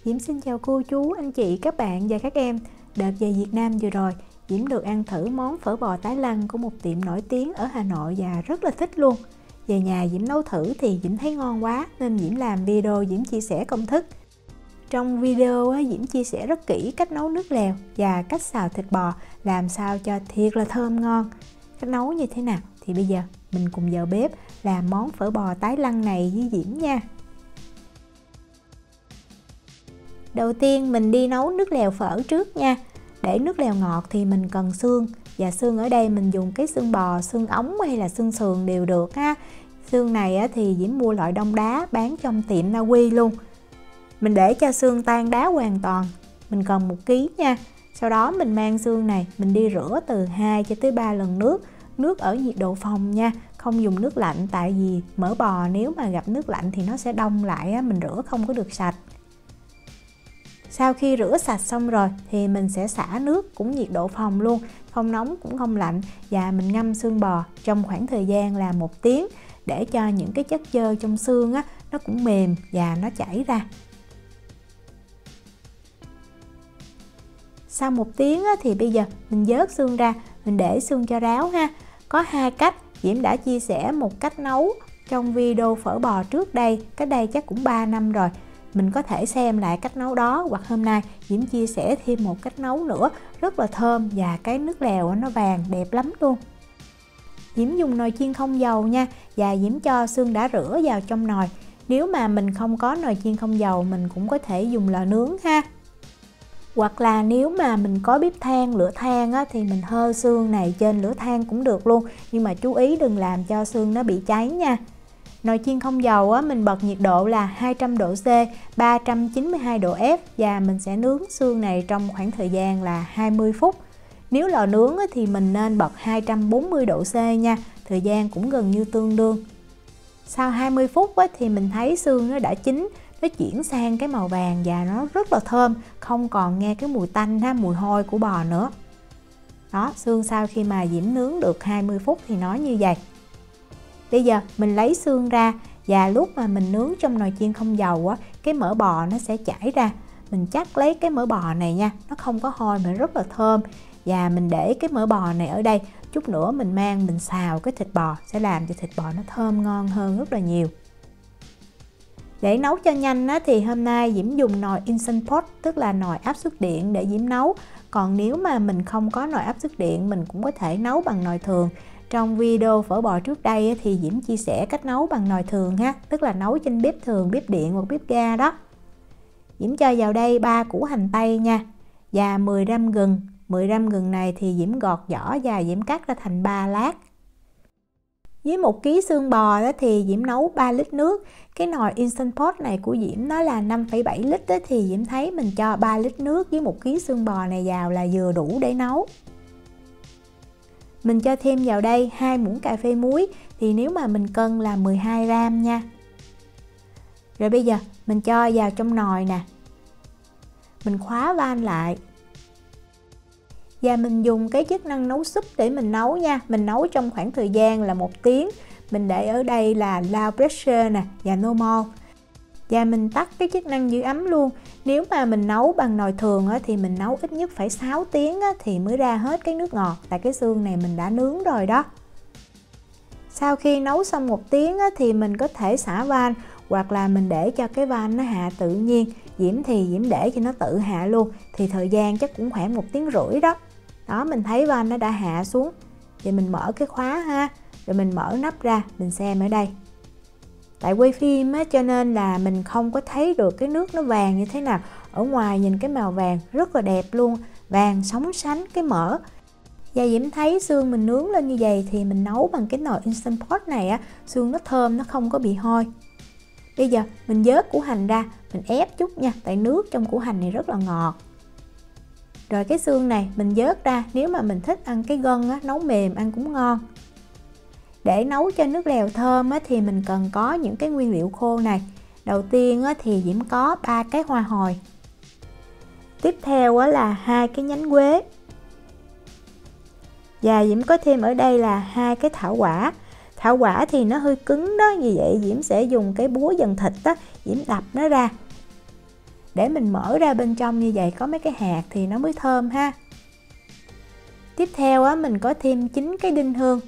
Diễm xin chào cô chú, anh chị, các bạn và các em. Đợt về Việt Nam vừa rồi, Diễm được ăn thử món phở bò tái lăng của một tiệm nổi tiếng ở Hà Nội và rất là thích luôn. Về nhà Diễm nấu thử thì Diễm thấy ngon quá nên Diễm làm video Diễm chia sẻ công thức. Trong video Diễm chia sẻ rất kỹ cách nấu nước lèo và cách xào thịt bò làm sao cho thiệt là thơm ngon. Cách nấu như thế nào thì bây giờ mình cùng vào bếp làm món phở bò tái lăng này với Diễm nha. Đầu tiên mình đi nấu nước lèo phở trước nha. Để nước lèo ngọt thì mình cần xương, và xương ở đây mình dùng cái xương bò, xương ống hay là xương sườn đều được ha. Xương này thì Diễm mua loại đông đá bán trong tiệm Na Uy luôn. Mình để cho xương tan đá hoàn toàn, mình cần 1 kg nha. Sau đó mình mang xương này mình đi rửa từ 2 cho tới 3 lần nước ở nhiệt độ phòng nha, không dùng nước lạnh, tại vì mỡ bò nếu mà gặp nước lạnh thì nó sẽ đông lại, mình rửa không có được sạch. Sau khi rửa sạch xong rồi thì mình sẽ xả nước cũng nhiệt độ phòng luôn, không nóng cũng không lạnh, và mình ngâm xương bò trong khoảng thời gian là 1 tiếng để cho những cái chất xơ trong xương nó cũng mềm và nó chảy ra. Sau 1 tiếng thì bây giờ mình vớt xương ra, mình để xương cho ráo ha. Có 2 cách, Diễm đã chia sẻ một cách nấu trong video phở bò trước đây, cách đây chắc cũng 3 năm rồi. Mình có thể xem lại cách nấu đó, hoặc hôm nay Diễm chia sẻ thêm một cách nấu nữa rất là thơm và cái nước lèo nó vàng đẹp lắm luôn. Diễm dùng nồi chiên không dầu nha, và Diễm cho xương đã rửa vào trong nồi. Nếu mà mình không có nồi chiên không dầu mình cũng có thể dùng lò nướng ha. Hoặc là nếu mà mình có bếp than, lửa than thì mình hơ xương này trên lửa than cũng được luôn. Nhưng mà chú ý đừng làm cho xương nó bị cháy nha. Nồi chiên không dầu mình bật nhiệt độ là 200 độ C, 392 độ F, và mình sẽ nướng xương này trong khoảng thời gian là 20 phút. Nếu lò nướng thì mình nên bật 240 độ C nha, thời gian cũng gần như tương đương. Sau 20 phút thì mình thấy xương nó đã chín, nó chuyển sang cái màu vàng và nó rất là thơm, không còn nghe cái mùi tanh, mùi hôi của bò nữa. Đó, xương sau khi mà Diễm nướng được 20 phút thì nó như vậy. Bây giờ mình lấy xương ra, và lúc mà mình nướng trong nồi chiên không dầu cái mỡ bò nó sẽ chảy ra. Mình chắc lấy cái mỡ bò này nha, nó không có hôi mà rất là thơm. Và mình để cái mỡ bò này ở đây, chút nữa mình mang mình xào cái thịt bò sẽ làm cho thịt bò nó thơm ngon hơn rất là nhiều. Để nấu cho nhanh thì hôm nay Diễm dùng nồi Instant Pot, tức là nồi áp suất điện để Diễm nấu. Còn nếu mà mình không có nồi áp suất điện mình cũng có thể nấu bằng nồi thường. Trong video phở bò trước đây thì Diễm chia sẻ cách nấu bằng nồi thường ha, tức là nấu trên bếp thường, bếp điện hoặc bếp ga đó. Diễm cho vào đây 3 củ hành tây nha, và 10 g gừng. 10 g gừng này thì Diễm gọt vỏ và Diễm cắt ra thành 3 lát. Với 1 kg xương bò thì Diễm nấu 3 lít nước. Cái nồi Instant Pot này của Diễm nó là 5,7 lít thì Diễm thấy mình cho 3 lít nước với 1 kg xương bò này vào là vừa đủ để nấu. Mình cho thêm vào đây 2 muỗng cà phê muối, thì nếu mà mình cân là 12 g nha. Rồi bây giờ mình cho vào trong nồi nè. Mình khóa van lại. Và mình dùng cái chức năng nấu súp để mình nấu nha. Mình nấu trong khoảng thời gian là 1 tiếng. Mình để ở đây là low pressure nè và normal. Và mình tắt cái chức năng giữ ấm luôn. Nếu mà mình nấu bằng nồi thường thì mình nấu ít nhất phải 6 tiếng thì mới ra hết cái nước ngọt. Tại cái xương này mình đã nướng rồi đó. Sau khi nấu xong 1 tiếng thì mình có thể xả van, hoặc là mình để cho cái van nó hạ tự nhiên. Diễm thì Diễm để cho nó tự hạ luôn, thì thời gian chắc cũng khoảng 1,5 tiếng đó. Đó, mình thấy van nó đã hạ xuống. Thì mình mở cái khóa ha, rồi mình mở nắp ra, mình xem ở đây. Tại quay phim cho nên là mình không có thấy được cái nước nó vàng như thế nào. Ở ngoài nhìn cái màu vàng rất là đẹp luôn, vàng sóng sánh cái mỡ. Và Diễm thấy xương mình nướng lên như vậy thì mình nấu bằng cái nồi Instant Pot này xương nó thơm, nó không có bị hôi. Bây giờ mình vớt củ hành ra, mình ép chút nha, tại nước trong củ hành này rất là ngọt. Rồi cái xương này mình vớt ra, nếu mà mình thích ăn cái gân nấu mềm ăn cũng ngon. Để nấu cho nước lèo thơm thì mình cần có những cái nguyên liệu khô này. Đầu tiên thì Diễm có 3 cái hoa hồi. Tiếp theo là 2 cái nhánh quế. Và Diễm có thêm ở đây là 2 cái thảo quả. Thảo quả thì nó hơi cứng đó, vì vậy Diễm sẽ dùng cái búa dần thịt Diễm đập nó ra. để mình mở ra bên trong như vậy có mấy cái hạt thì nó mới thơm ha. Tiếp theo á, mình có thêm 9 cái đinh hương.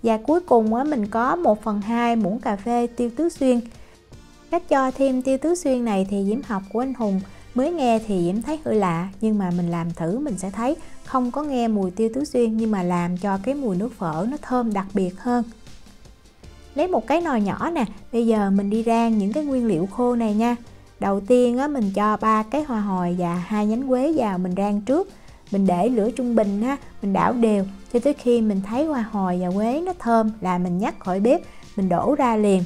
Và cuối cùng á, mình có 1/2 muỗng cà phê tiêu tứ xuyên. Cách cho thêm tiêu tứ xuyên này thì Diễm học của anh Hùng, mới nghe thì Diễm thấy hơi lạ, nhưng mà mình làm thử mình sẽ thấy không có nghe mùi tiêu tứ xuyên, nhưng mà làm cho cái mùi nước phở nó thơm đặc biệt hơn. Lấy một cái nồi nhỏ nè, bây giờ mình đi rang những cái nguyên liệu khô này nha. Đầu tiên á, mình cho 3 cái hoa hồi và 2 nhánh quế vào mình rang trước. Mình để lửa trung bình ha, mình đảo đều cho tới khi mình thấy hoa hồi và quế nó thơm là mình nhắc khỏi bếp, mình đổ ra liền.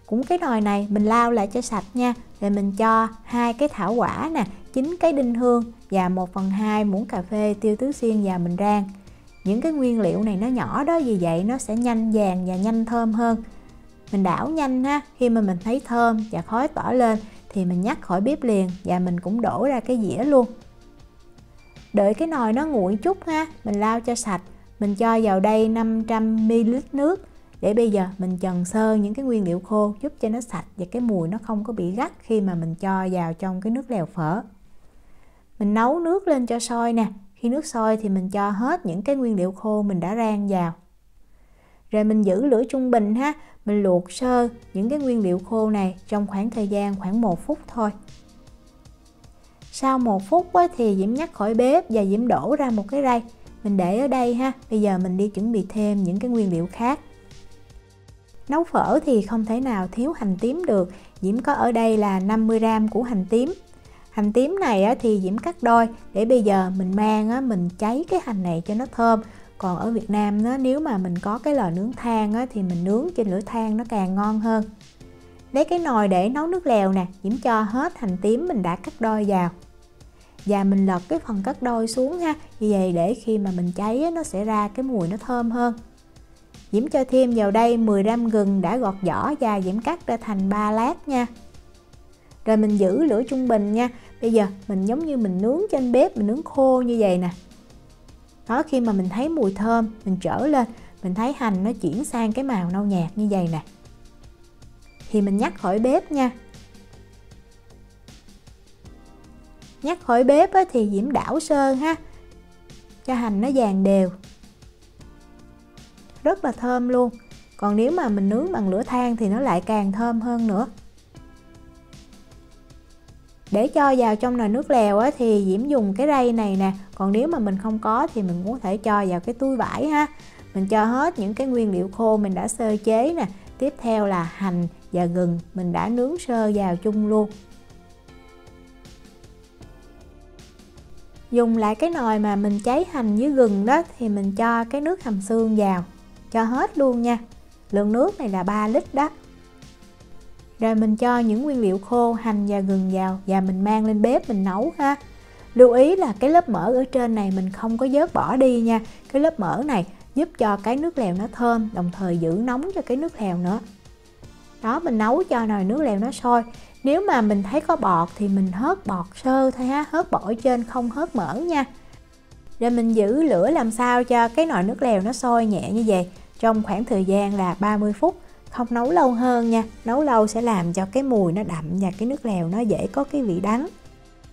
Cũng cái nồi này mình lau lại cho sạch nha. Rồi mình cho 2 cái thảo quả nè, 9 cái đinh hương và 1/2 muỗng cà phê tiêu tứ xuyên vào mình rang. Những cái nguyên liệu này nó nhỏ đó, vì vậy nó sẽ nhanh vàng và nhanh thơm hơn. Mình đảo nhanh ha, khi mà mình thấy thơm và khói tỏa lên thì mình nhắc khỏi bếp liền và mình cũng đổ ra cái dĩa luôn. Đợi cái nồi nó nguội chút ha, mình lau cho sạch, mình cho vào đây 500ml nước để bây giờ mình chần sơ những cái nguyên liệu khô giúp cho nó sạch và cái mùi nó không có bị gắt khi mà mình cho vào trong cái nước lèo phở. Mình nấu nước lên cho sôi nè, khi nước sôi thì mình cho hết những cái nguyên liệu khô mình đã rang vào. Rồi mình giữ lửa trung bình ha, mình luộc sơ những cái nguyên liệu khô này trong khoảng thời gian khoảng 1 phút thôi. Sau 1 phút thì Diễm nhắc khỏi bếp và Diễm đổ ra một cái rây. Mình để ở đây ha, bây giờ mình đi chuẩn bị thêm những cái nguyên liệu khác. Nấu phở thì không thể nào thiếu hành tím được. Diễm có ở đây là 50g của hành tím. Hành tím này thì Diễm cắt đôi để bây giờ mình mang mình cháy cái hành này cho nó thơm. Còn ở Việt Nam nếu mà mình có cái lò nướng than thì mình nướng trên lửa than nó càng ngon hơn. Lấy cái nồi để nấu nước lèo nè, Diễm cho hết hành tím mình đã cắt đôi vào. Và mình lật cái phần cắt đôi xuống ha, như vậy để khi mà mình cháy nó sẽ ra cái mùi nó thơm hơn. Diễm cho thêm vào đây 10g gừng đã gọt vỏ và Diễm cắt ra thành 3 lát nha. Rồi mình giữ lửa trung bình nha. Bây giờ mình giống như mình nướng trên bếp, mình nướng khô như vậy nè. Đó, khi mà mình thấy mùi thơm, mình trở lên, mình thấy hành nó chuyển sang cái màu nâu nhạt như vậy nè, thì mình nhắc khỏi bếp nha. Nhắc khỏi bếp thì Diễm đảo sơ ha, cho hành nó vàng đều, rất là thơm luôn. Còn nếu mà mình nướng bằng lửa than thì nó lại càng thơm hơn nữa. Để cho vào trong nồi nước lèo thì Diễm dùng cái rây này nè. Còn nếu mà mình không có thì mình cũng có thể cho vào cái túi vải ha. Mình cho hết những cái nguyên liệu khô mình đã sơ chế nè. Tiếp theo là hành và gừng mình đã nướng sơ vào chung luôn. Dùng lại cái nồi mà mình cháy hành với gừng đó thì mình cho cái nước hầm xương vào. Cho hết luôn nha. Lượng nước này là 3 lít đó. Rồi mình cho những nguyên liệu khô, hành và gừng vào và mình mang lên bếp mình nấu ha. Lưu ý là cái lớp mỡ ở trên này mình không có vớt bỏ đi nha. Cái lớp mỡ này giúp cho cái nước lèo nó thơm, đồng thời giữ nóng cho cái nước lèo nữa. Đó, mình nấu cho nồi nước lèo nó sôi. Nếu mà mình thấy có bọt thì mình hớt bọt sơ thôi ha, hớt bọt ở trên không hớt mỡ nha. Rồi mình giữ lửa làm sao cho cái nồi nước lèo nó sôi nhẹ như vậy trong khoảng thời gian là 30 phút. Không nấu lâu hơn nha, nấu lâu sẽ làm cho cái mùi nó đậm và cái nước lèo nó dễ có cái vị đắng.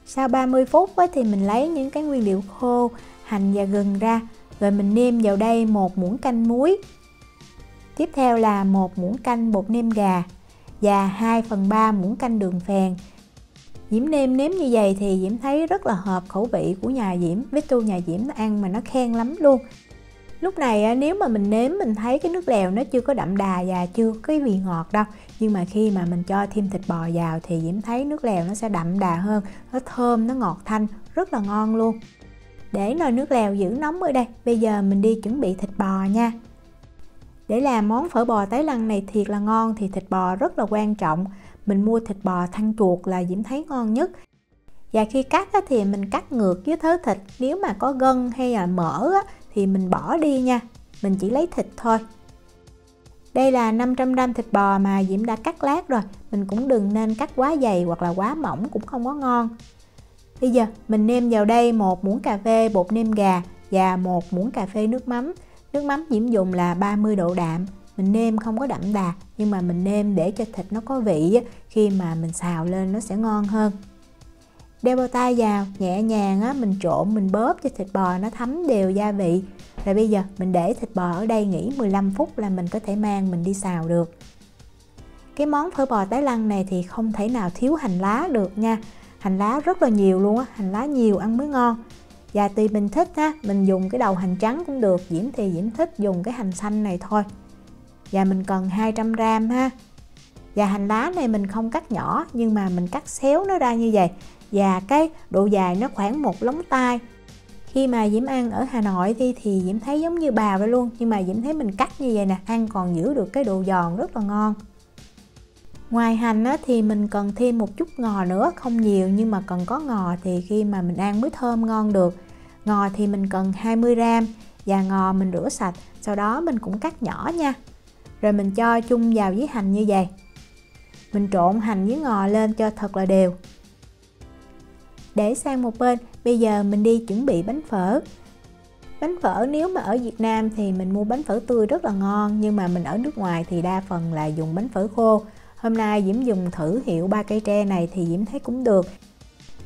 Sau 30 phút thì mình lấy những cái nguyên liệu khô, hành và gừng ra, rồi mình nêm vào đây 1 muỗng canh muối. Tiếp theo là 1 muỗng canh bột nêm gà và 2/3 muỗng canh đường phèn. Diễm nêm nếm như vậy thì Diễm thấy rất là hợp khẩu vị của nhà Diễm, với tu nhà Diễm nó ăn mà nó khen lắm luôn. Lúc này nếu mà mình nếm mình thấy cái nước lèo nó chưa có đậm đà và chưa có cái vị ngọt đâu. Nhưng mà khi mà mình cho thêm thịt bò vào thì Diễm thấy nước lèo nó sẽ đậm đà hơn, nó thơm, nó ngọt thanh, rất là ngon luôn. Để nồi nước lèo giữ nóng ở đây, bây giờ mình đi chuẩn bị thịt bò nha. Để làm món phở bò tái lăng này thiệt là ngon thì thịt bò rất là quan trọng. Mình mua thịt bò thăn chuột là Diễm thấy ngon nhất. Và khi cắt thì mình cắt ngược với thớ thịt. Nếu mà có gân hay là mỡ thì mình bỏ đi nha. Mình chỉ lấy thịt thôi. Đây là 500g thịt bò mà Diễm đã cắt lát rồi. Mình cũng đừng nên cắt quá dày hoặc là quá mỏng cũng không có ngon. Bây giờ mình nêm vào đây 1 muỗng cà phê bột nêm gà và 1 muỗng cà phê nước mắm. Nước mắm Diễm dùng là 30 độ đạm. mình nêm không có đậm đà, nhưng mà mình nêm để cho thịt nó có vị á, khi mà mình xào lên nó sẽ ngon hơn. Đeo bao tay vào, nhẹ nhàng á, mình trộn, mình bóp cho thịt bò nó thấm đều gia vị. Rồi bây giờ mình để thịt bò ở đây nghỉ 15 phút là mình có thể mang mình đi xào được. Cái món phở bò Thái Lan này thì không thể nào thiếu hành lá được nha. Hành lá rất là nhiều luôn á, hành lá nhiều ăn mới ngon. Và tùy mình thích á, mình dùng cái đầu hành trắng cũng được, Diễm thì Diễm thích dùng cái hành xanh này thôi. Và mình cần 200g ha. Và hành lá này mình không cắt nhỏ, nhưng mà mình cắt xéo nó ra như vậy. Và cái độ dài nó khoảng 1 lóng tay. Khi mà Diễm ăn ở Hà Nội thì Diễm thấy giống như bào vậy luôn, nhưng mà Diễm thấy mình cắt như vậy nè, ăn còn giữ được cái độ giòn rất là ngon. Ngoài hành á, thì mình cần thêm một chút ngò nữa, không nhiều nhưng mà cần có ngò thì khi mà mình ăn mới thơm ngon được. Ngò thì mình cần 20g và ngò mình rửa sạch, sau đó mình cũng cắt nhỏ nha. Rồi mình cho chung vào với hành như vậy. Mình trộn hành với ngò lên cho thật là đều. Để sang một bên, bây giờ mình đi chuẩn bị bánh phở. Bánh phở nếu mà ở Việt Nam thì mình mua bánh phở tươi rất là ngon, nhưng mà mình ở nước ngoài thì đa phần là dùng bánh phở khô. Hôm nay Diễm dùng thử hiệu Ba Cây Tre này thì Diễm thấy cũng được.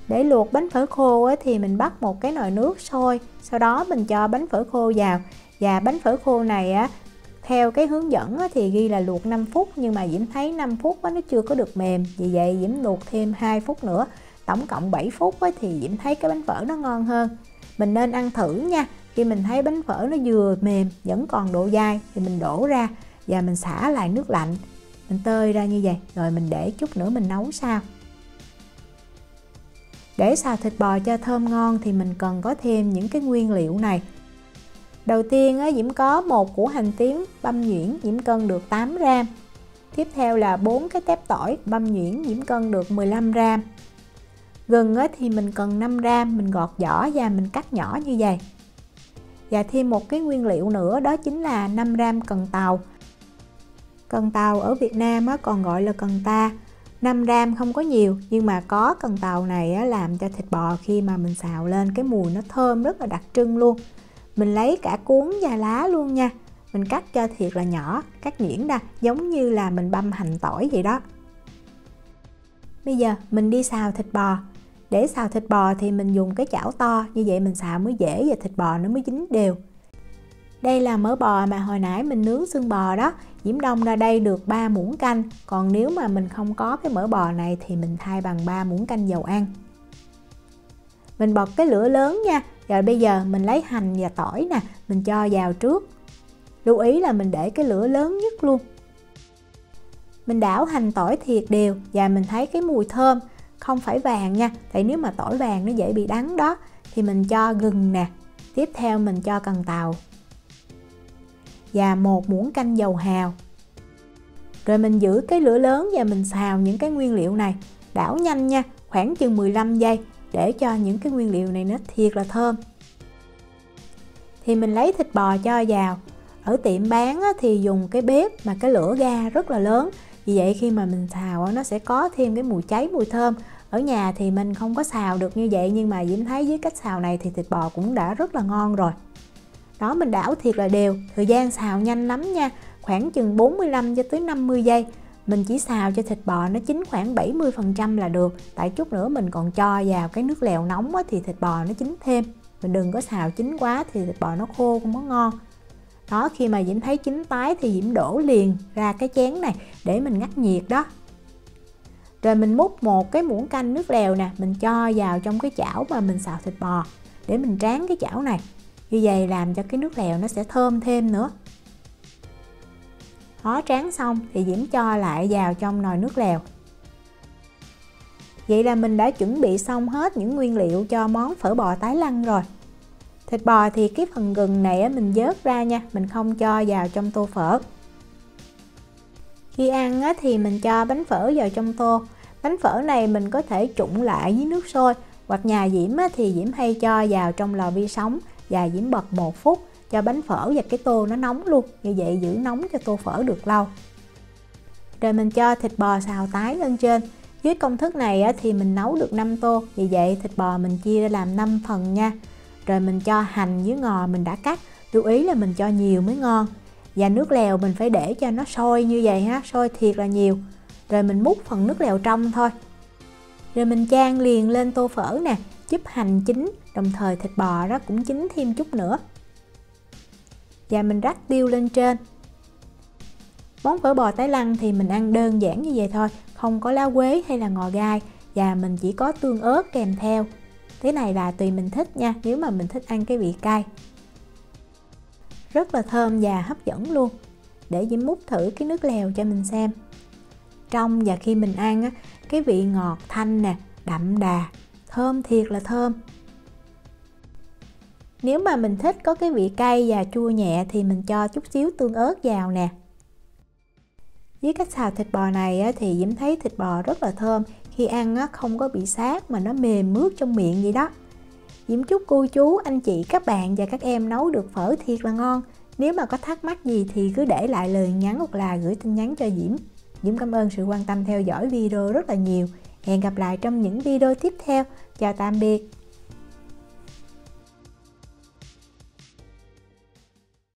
Để luộc bánh phở khô á, thì mình bắt một cái nồi nước sôi, sau đó mình cho bánh phở khô vào. Và bánh phở khô này á, theo cái hướng dẫn á, thì ghi là luộc 5 phút, nhưng mà Diễm thấy 5 phút á, nó chưa có được mềm, vì vậy Diễm luộc thêm 2 phút nữa, tổng cộng 7 phút á, thì Diễm thấy cái bánh phở nó ngon hơn. Mình nên ăn thử nha, khi mình thấy bánh phở nó vừa mềm vẫn còn độ dai thì mình đổ ra và mình xả lại nước lạnh, mình tơi ra như vậy, rồi mình để chút nữa mình nấu sau. Để xào thịt bò cho thơm ngon thì mình cần có thêm những cái nguyên liệu này. Đầu tiên á, Diễm có một củ hành tím băm nhuyễn, Diễm cân được 8g. Tiếp theo là 4 cái tép tỏi băm nhuyễn, Diễm cân được 15g. Gừng á, thì mình cần 5g, mình gọt vỏ và mình cắt nhỏ như vậy. Và thêm một cái nguyên liệu nữa, đó chính là 5g cần tàu. Cần tàu ở Việt Nam á, còn gọi là cần ta. 5g không có nhiều, nhưng mà có cần tàu này á, làm cho thịt bò khi mà mình xào lên cái mùi nó thơm rất là đặc trưng luôn. Mình lấy cả cuống và lá luôn nha. Mình cắt cho thiệt là nhỏ, cắt nhuyễn ra, giống như là mình băm hành tỏi vậy đó. Bây giờ mình đi xào thịt bò. Để xào thịt bò thì mình dùng cái chảo to, như vậy mình xào mới dễ và thịt bò nó mới chín đều. Đây là mỡ bò mà hồi nãy mình nướng xương bò đó, Diễm đông ra đây được 3 muỗng canh. Còn nếu mà mình không có cái mỡ bò này thì mình thay bằng 3 muỗng canh dầu ăn. Mình bật cái lửa lớn nha. Rồi bây giờ mình lấy hành và tỏi nè, mình cho vào trước. Lưu ý là mình để cái lửa lớn nhất luôn. Mình đảo hành tỏi thiệt đều và mình thấy cái mùi thơm, không phải vàng nha, tại nếu mà tỏi vàng nó dễ bị đắng đó. Thì mình cho gừng nè, tiếp theo mình cho cần tàu và 1 muỗng canh dầu hào. Rồi mình giữ cái lửa lớn và mình xào những cái nguyên liệu này, đảo nhanh nha, khoảng chừng 15 giây để cho những cái nguyên liệu này nó thiệt là thơm. Thì mình lấy thịt bò cho vào. Ở tiệm bán thì dùng cái bếp mà cái lửa ga rất là lớn, vì vậy khi mà mình xào nó sẽ có thêm cái mùi cháy, mùi thơm. Ở nhà thì mình không có xào được như vậy, nhưng mà Diễm thấy với cách xào này thì thịt bò cũng đã rất là ngon rồi. Đó, mình đảo thiệt là đều, thời gian xào nhanh lắm nha, khoảng chừng 45 cho tới 50 giây. Mình chỉ xào cho thịt bò nó chín khoảng 70% là được, tại chút nữa mình còn cho vào cái nước lèo nóng thì thịt bò nó chín thêm. Mình đừng có xào chín quá thì thịt bò nó khô không có ngon. Đó, khi mà Diễm thấy chín tái thì Diễm đổ liền ra cái chén này để mình ngắt nhiệt đó. Rồi mình múc một cái muỗng canh nước lèo nè, mình cho vào trong cái chảo mà mình xào thịt bò để mình tráng cái chảo này. Như vậy làm cho cái nước lèo nó sẽ thơm thêm nữa. Đó, tráng xong thì Diễm cho lại vào trong nồi nước lèo. Vậy là mình đã chuẩn bị xong hết những nguyên liệu cho món phở bò Thái Lan rồi. Thịt bò thì cái phần gừng này mình vớt ra nha, mình không cho vào trong tô phở. Khi ăn thì mình cho bánh phở vào trong tô. Bánh phở này mình có thể trụng lại với nước sôi, hoặc nhà Diễm thì Diễm hay cho vào trong lò vi sóng và Diễm bật 1 phút cho bánh phở và cái tô nó nóng luôn, như vậy giữ nóng cho tô phở được lâu. Rồi mình cho thịt bò xào tái lên trên. Với công thức này thì mình nấu được 5 tô, vì vậy thịt bò mình chia ra làm 5 phần nha. Rồi mình cho hành với ngò mình đã cắt, lưu ý là mình cho nhiều mới ngon. Và nước lèo mình phải để cho nó sôi như vậy ha, sôi thiệt là nhiều. Rồi mình múc phần nước lèo trong thôi. Rồi mình chan liền lên tô phở nè, giúp hành chín, đồng thời thịt bò đó cũng chín thêm chút nữa. Và mình rắc tiêu lên trên. Món phở bò Thái Lan thì mình ăn đơn giản như vậy thôi, không có lá quế hay là ngò gai, và mình chỉ có tương ớt kèm theo. Thế này là tùy mình thích nha, nếu mà mình thích ăn cái vị cay. Rất là thơm và hấp dẫn luôn. Để Diễm múc thử cái nước lèo cho mình xem. Trong và khi mình ăn á, cái vị ngọt thanh nè, đậm đà, thơm thiệt là thơm. Nếu mà mình thích có cái vị cay và chua nhẹ thì mình cho chút xíu tương ớt vào nè. Với cách xào thịt bò này á, thì Diễm thấy thịt bò rất là thơm. Khi ăn á, không có bị xát mà nó mềm mướt trong miệng vậy đó. Diễm chúc cô chú, anh chị, các bạn và các em nấu được phở thiệt là ngon. Nếu mà có thắc mắc gì thì cứ để lại lời nhắn hoặc là gửi tin nhắn cho Diễm. Diễm cảm ơn sự quan tâm theo dõi video rất là nhiều. Hẹn gặp lại trong những video tiếp theo. Chào tạm biệt.